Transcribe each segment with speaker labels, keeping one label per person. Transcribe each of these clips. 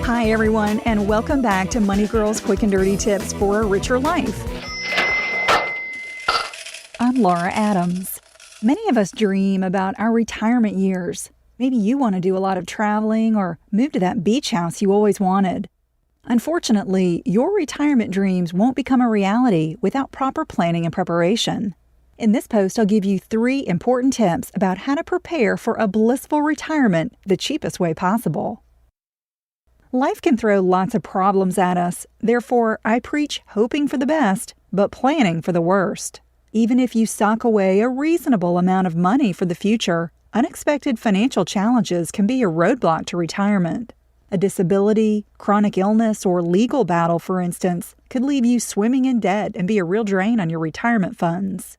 Speaker 1: Hi, everyone, and welcome back to Money Girl's Quick and Dirty Tips for a Richer Life. I'm Laura Adams. Many of us dream about our retirement years. Maybe you want to do a lot of traveling or move to that beach house you always wanted. Unfortunately, your retirement dreams won't become a reality without proper planning and preparation. In this post, I'll give you 3 important tips about how to prepare for a blissful retirement the cheapest way possible. Life can throw lots of problems at us. Therefore, I preach hoping for the best, but planning for the worst. Even if you sock away a reasonable amount of money for the future, unexpected financial challenges can be a roadblock to retirement. A disability, chronic illness, or legal battle, for instance, could leave you swimming in debt and be a real drain on your retirement funds.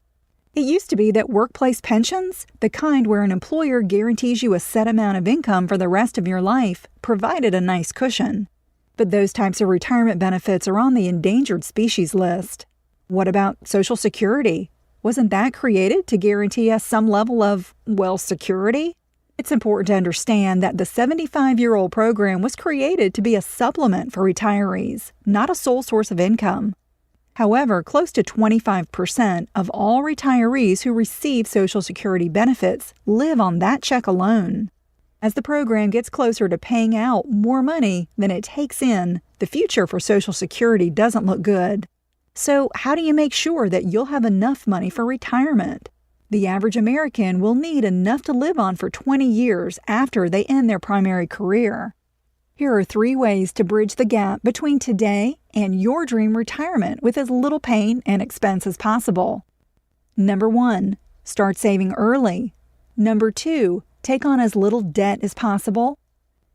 Speaker 1: It used to be that workplace pensions, the kind where an employer guarantees you a set amount of income for the rest of your life, provided a nice cushion. But those types of retirement benefits are on the endangered species list. What about Social Security? Wasn't that created to guarantee us some level of, security? It's important to understand that the 75-year-old program was created to be a supplement for retirees, not a sole source of income. However, close to 25% of all retirees who receive Social Security benefits live on that check alone. As the program gets closer to paying out more money than it takes in, the future for Social Security doesn't look good. So, how do you make sure that you'll have enough money for retirement? The average American will need enough to live on for 20 years after they end their primary career. Here are 3 ways to bridge the gap between today and your dream retirement with as little pain and expense as possible. Number 1, start saving early. Number 2, take on as little debt as possible.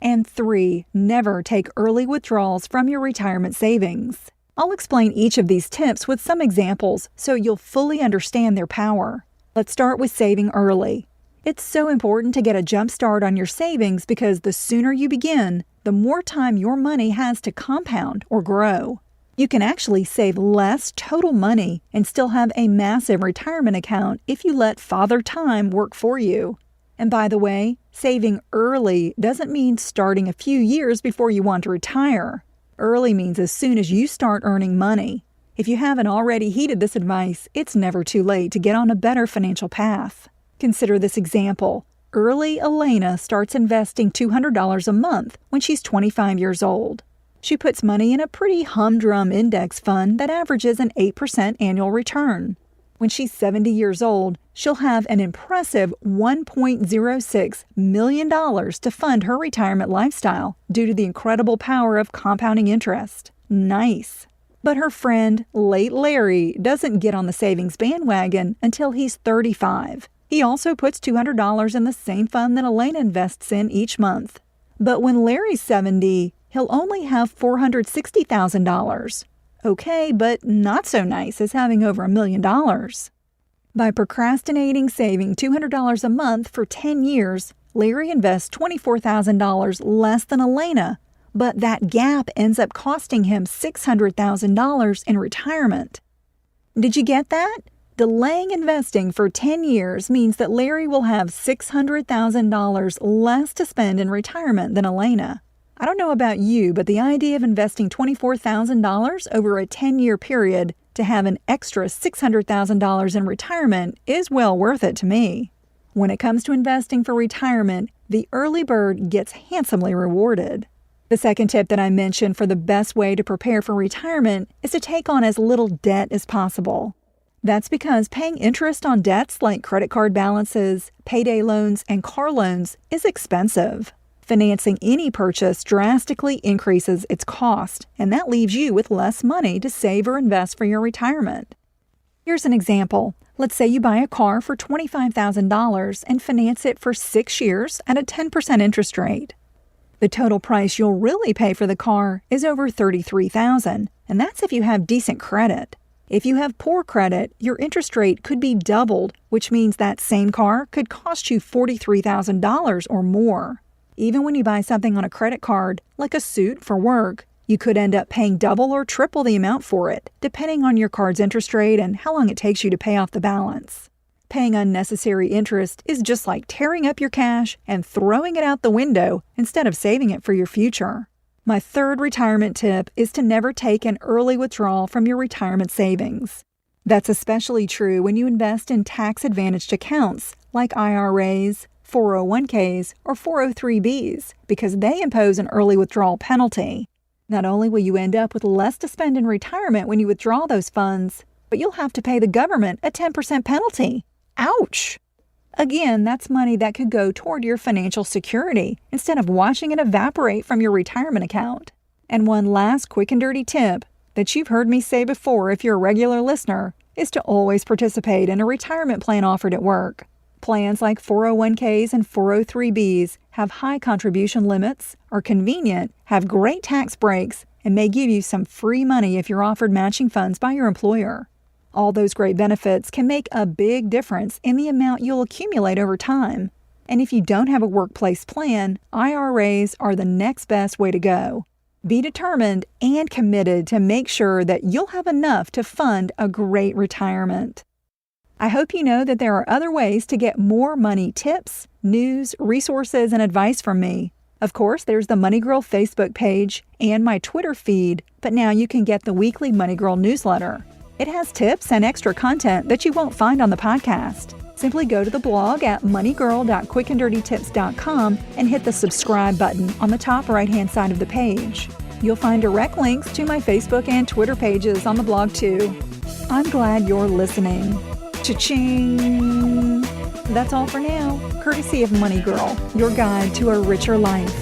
Speaker 1: And 3, never take early withdrawals from your retirement savings. I'll explain each of these tips with some examples so you'll fully understand their power. Let's start with saving early. It's so important to get a jump start on your savings because the sooner you begin, the more time your money has to compound or grow. You can actually save less total money and still have a massive retirement account if you let Father Time work for you. And by the way, saving early doesn't mean starting a few years before you want to retire. Early means as soon as you start earning money. If you haven't already heeded this advice, it's never too late to get on a better financial path. Consider this example. Early Elena starts investing $200 a month when she's 25 years old. She puts money in a pretty humdrum index fund that averages an 8% annual return. When she's 70 years old, she'll have an impressive $1.06 million to fund her retirement lifestyle due to the incredible power of compounding interest. Nice. But her friend, late Larry, doesn't get on the savings bandwagon until he's 35. He also puts $200 in the same fund that Elena invests in each month. But when Larry's 70, he'll only have $460,000. Okay, but not so nice as having over $1 million. By procrastinating saving $200 a month for 10 years, Larry invests $24,000 less than Elena, but that gap ends up costing him $600,000 in retirement. Did you get that? Delaying investing for 10 years means that Larry will have $600,000 less to spend in retirement than Elena. I don't know about you, but the idea of investing $24,000 over a 10-year period to have an extra $600,000 in retirement is well worth it to me. When it comes to investing for retirement, the early bird gets handsomely rewarded. The second tip that I mentioned for the best way to prepare for retirement is to take on as little debt as possible. That's because paying interest on debts like credit card balances, payday loans, and car loans is expensive. Financing any purchase drastically increases its cost, and that leaves you with less money to save or invest for your retirement. Here's an example. Let's say you buy a car for $25,000 and finance it for 6 years at a 10% interest rate. The total price you'll really pay for the car is over $33,000, and that's if you have decent credit. If you have poor credit, your interest rate could be doubled, which means that same car could cost you $43,000 or more. Even when you buy something on a credit card, like a suit for work, you could end up paying double or triple the amount for it, depending on your card's interest rate and how long it takes you to pay off the balance. Paying unnecessary interest is just like tearing up your cash and throwing it out the window instead of saving it for your future. My third retirement tip is to never take an early withdrawal from your retirement savings. That's especially true when you invest in tax-advantaged accounts like IRAs, 401ks, or 403bs because they impose an early withdrawal penalty. Not only will you end up with less to spend in retirement when you withdraw those funds, but you'll have to pay the government a 10% penalty. Ouch! Again, that's money that could go toward your financial security instead of watching it evaporate from your retirement account. And one last quick and dirty tip that you've heard me say before if you're a regular listener is to always participate in a retirement plan offered at work. Plans like 401ks and 403bs have high contribution limits, are convenient, have great tax breaks, and may give you some free money if you're offered matching funds by your employer. All those great benefits can make a big difference in the amount you'll accumulate over time. And if you don't have a workplace plan, IRAs are the next best way to go. Be determined and committed to make sure that you'll have enough to fund a great retirement. I hope you know that there are other ways to get more money tips, news, resources, and advice from me. Of course, there's the Money Girl Facebook page and my Twitter feed, but now you can get the weekly Money Girl newsletter. It has tips and extra content that you won't find on the podcast. Simply go to the blog at moneygirl.quickanddirtytips.com and hit the subscribe button on the top right-hand side of the page. You'll find direct links to my Facebook and Twitter pages on the blog too. I'm glad you're listening. Cha-ching! That's all for now, courtesy of Money Girl, your guide to a richer life.